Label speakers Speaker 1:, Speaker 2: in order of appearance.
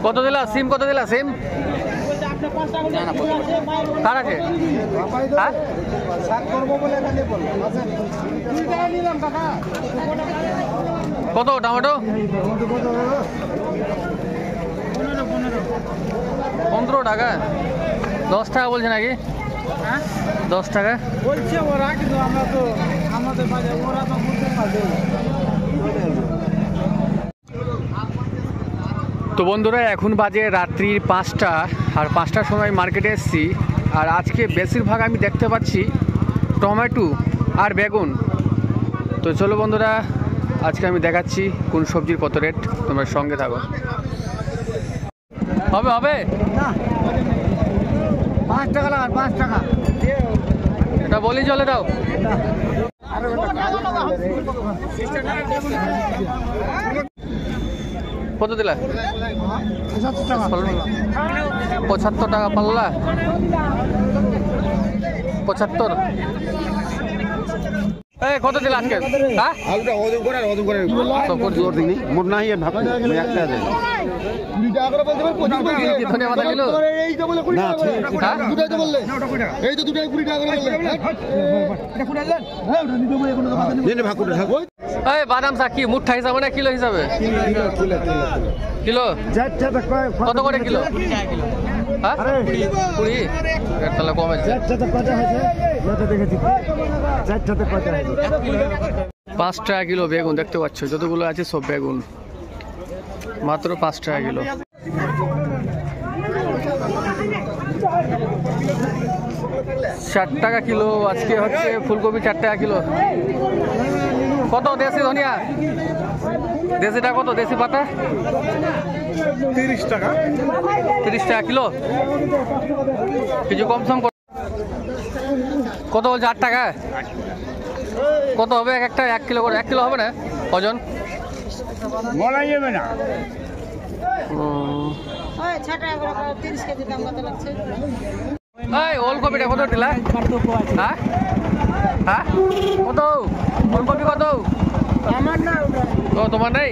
Speaker 1: কত দিলা সিম? কত দিলা সিম? কার আছে? কত টমেটো? 15 টাকা। 10 টাকা বলছে নাকি? 10 টাকা
Speaker 2: বলছে ওরা, কিন্তু আমরা তো আমাদের বাজার ওরা তো বুঝতে পারবে।
Speaker 1: তো বন্ধুরা এখন বাজে রাত্রির 5টা, আর 5টার সময় মার্কেটে এসেছি। আর আজকে বেশিরভাগ আমি দেখতে পাচ্ছি টমেটো আর বেগুন। তো চলো বন্ধুরা, আজকে আমি দেখাচ্ছি কোন সবজির কত রেট, তোমরা সঙ্গে থাকো। হবে হবে
Speaker 2: না 5 টাকা লাগান, 5 টাকা
Speaker 1: এটা বলি, চলে দাও। কত দিলা? 75 টাকা পাল্লা। 75। এই কত দিলা আজকে? হ্যাঁ
Speaker 2: আলুটা ওদের করে আর ওদের করে
Speaker 1: সব করে জোর দিনি
Speaker 2: মোট নাই ভাব একটা আছে 20 টাকা করে বলতে পারো, 25 বলছে
Speaker 1: কি ধনে পাতা কিলো?
Speaker 2: এই তো বলে 20
Speaker 1: না,
Speaker 2: টাকা করে দুটাই তো বললে, এই তো দুটাই 20 টাকা করে বললে। এটা কোন আনলেন? হ্যাঁ ওটা নিতে বলে কোনো কথা নেই, নিয়ে ভাগ করে থাকো।
Speaker 1: এই বাদাম শাক কি মুঠা হিসাবে না কিলো হিসাবে? কিলো কত করে কিলো? হ্যাঁ 20। তাহলে কমে 5 টাকা কিলো বেগুন। দেখতে পাচ্ছ যতগুলো আছে সব বেগুন, মাত্র 5 টাকা কিলো। ষাট টাকা কিলো আজকে হচ্ছে ফুলকপি। 4 টাকা কিলো। কত দেশি ধনিয়া? দেশিটা কত? দেশি পাতা
Speaker 2: 30 টাকা।
Speaker 1: 30 টাকা কিলো। কিছু কম সম কত বলছে? 8 টাকা। কত হবে একটা? 1 কিলো করে? 1 কিলো হবে না ওজন?
Speaker 2: বলা যাবে না।
Speaker 1: এই ওলকপিটা কত দিলা? হ্যাঁ হ্যাঁ কত ওলকপি কত?
Speaker 2: আমার না,
Speaker 1: ও তোমার নেই?